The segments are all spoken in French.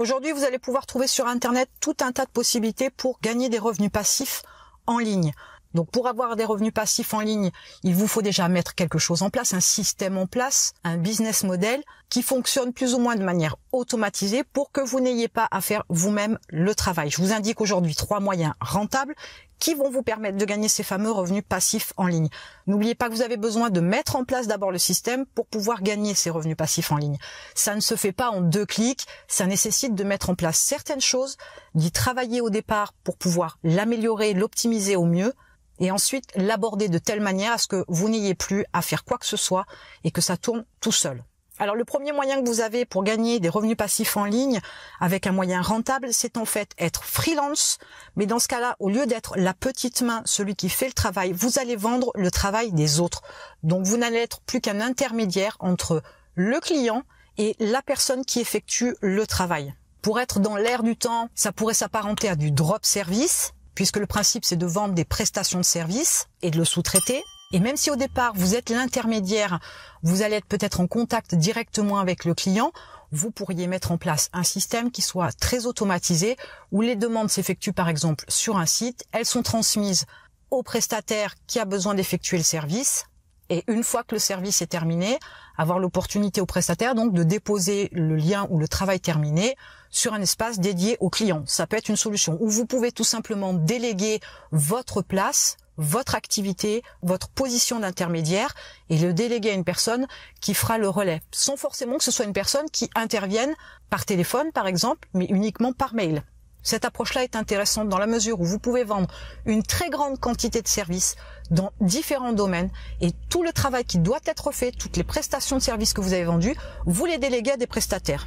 Aujourd'hui, vous allez pouvoir trouver sur Internet tout un tas de possibilités pour gagner des revenus passifs en ligne. Donc pour avoir des revenus passifs en ligne, il vous faut déjà mettre quelque chose en place, un système en place, un business model qui fonctionne plus ou moins de manière automatisée pour que vous n'ayez pas à faire vous-même le travail. Je vous indique aujourd'hui 3 moyens rentables qui vont vous permettre de gagner ces fameux revenus passifs en ligne. N'oubliez pas que vous avez besoin de mettre en place d'abord le système pour pouvoir gagner ces revenus passifs en ligne. Ça ne se fait pas en 2 clics, ça nécessite de mettre en place certaines choses, d'y travailler au départ pour pouvoir l'améliorer, l'optimiser au mieux, et ensuite l'aborder de telle manière à ce que vous n'ayez plus à faire quoi que ce soit et que ça tourne tout seul. Alors le premier moyen que vous avez pour gagner des revenus passifs en ligne avec un moyen rentable, c'est en fait être freelance. Mais dans ce cas-là, au lieu d'être la petite main, celui qui fait le travail, vous allez vendre le travail des autres. Donc vous n'allez être plus qu'un intermédiaire entre le client et la personne qui effectue le travail. Pour être dans l'air du temps, ça pourrait s'apparenter à du drop service, puisque le principe c'est de vendre des prestations de service et de le sous-traiter. Et même si au départ vous êtes l'intermédiaire, vous allez être peut-être en contact directement avec le client, vous pourriez mettre en place un système qui soit très automatisé, où les demandes s'effectuent par exemple sur un site, elles sont transmises au prestataire qui a besoin d'effectuer le service, et une fois que le service est terminé, avoir l'opportunité au prestataire donc de déposer le lien ou le travail terminé sur un espace dédié au client. Ça peut être une solution. Ou vous pouvez tout simplement déléguer votre place, votre activité, votre position d'intermédiaire et le déléguer à une personne qui fera le relais, sans forcément que ce soit une personne qui intervienne par téléphone par exemple, mais uniquement par mail. Cette approche-là est intéressante dans la mesure où vous pouvez vendre une très grande quantité de services dans différents domaines et tout le travail qui doit être fait, toutes les prestations de services que vous avez vendues, vous les déléguez à des prestataires.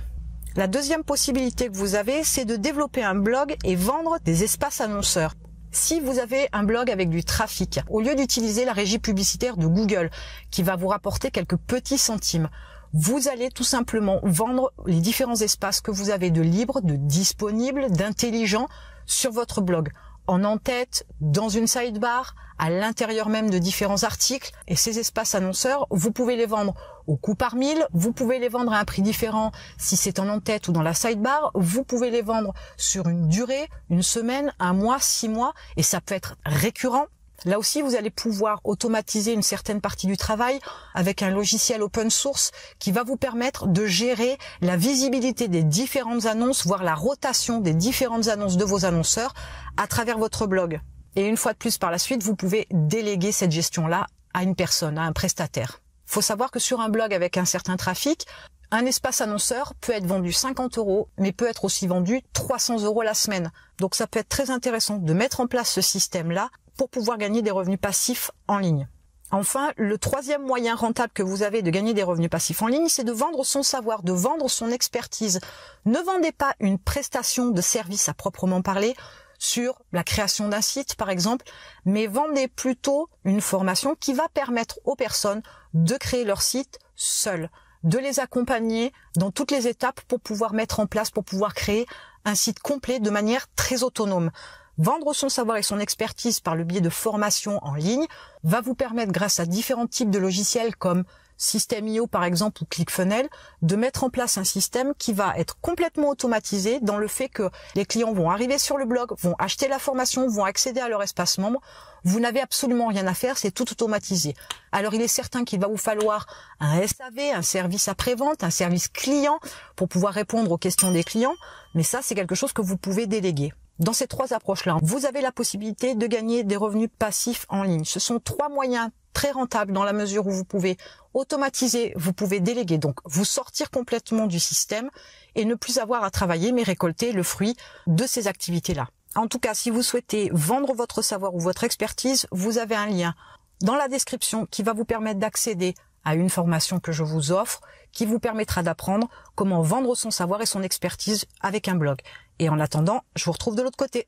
La deuxième possibilité que vous avez, c'est de développer un blog et vendre des espaces annonceurs. Si vous avez un blog avec du trafic, au lieu d'utiliser la régie publicitaire de Google, qui va vous rapporter quelques petits centimes, vous allez tout simplement vendre les différents espaces que vous avez de libre, de disponible, d'intelligent sur votre blog. En en-tête, dans une sidebar, à l'intérieur même de différents articles. Et ces espaces annonceurs, vous pouvez les vendre au coût par 1000, vous pouvez les vendre à un prix différent si c'est en en-tête ou dans la sidebar, vous pouvez les vendre sur une durée, une semaine, 1 mois, 6 mois, et ça peut être récurrent. Là aussi, vous allez pouvoir automatiser une certaine partie du travail avec un logiciel open source qui va vous permettre de gérer la visibilité des différentes annonces, voire la rotation des différentes annonces de vos annonceurs à travers votre blog. Et une fois de plus, par la suite, vous pouvez déléguer cette gestion-là à une personne, à un prestataire. Il faut savoir que sur un blog avec un certain trafic, un espace annonceur peut être vendu 50 €, mais peut être aussi vendu 300 € la semaine. Donc ça peut être très intéressant de mettre en place ce système-là pour pouvoir gagner des revenus passifs en ligne. Enfin, le troisième moyen rentable que vous avez de gagner des revenus passifs en ligne, c'est de vendre son savoir, de vendre son expertise. Ne vendez pas une prestation de service à proprement parler sur la création d'un site, par exemple, mais vendez plutôt une formation qui va permettre aux personnes de créer leur site seules, de les accompagner dans toutes les étapes pour pouvoir mettre en place, pour pouvoir créer un site complet de manière très autonome. Vendre son savoir et son expertise par le biais de formations en ligne va vous permettre, grâce à différents types de logiciels comme System.io par exemple ou ClickFunnels, de mettre en place un système qui va être complètement automatisé dans le fait que les clients vont arriver sur le blog, vont acheter la formation, vont accéder à leur espace membre. Vous n'avez absolument rien à faire, c'est tout automatisé. Alors il est certain qu'il va vous falloir un SAV, un service après-vente, un service client pour pouvoir répondre aux questions des clients, mais ça c'est quelque chose que vous pouvez déléguer. Dans ces 3 approches-là, vous avez la possibilité de gagner des revenus passifs en ligne. Ce sont 3 moyens très rentables dans la mesure où vous pouvez automatiser, vous pouvez déléguer, donc vous sortir complètement du système et ne plus avoir à travailler, mais récolter le fruit de ces activités-là. En tout cas, si vous souhaitez vendre votre savoir ou votre expertise, vous avez un lien dans la description qui va vous permettre d'accéder à une formation que je vous offre, qui vous permettra d'apprendre comment vendre son savoir et son expertise avec un blog. Et en attendant, je vous retrouve de l'autre côté.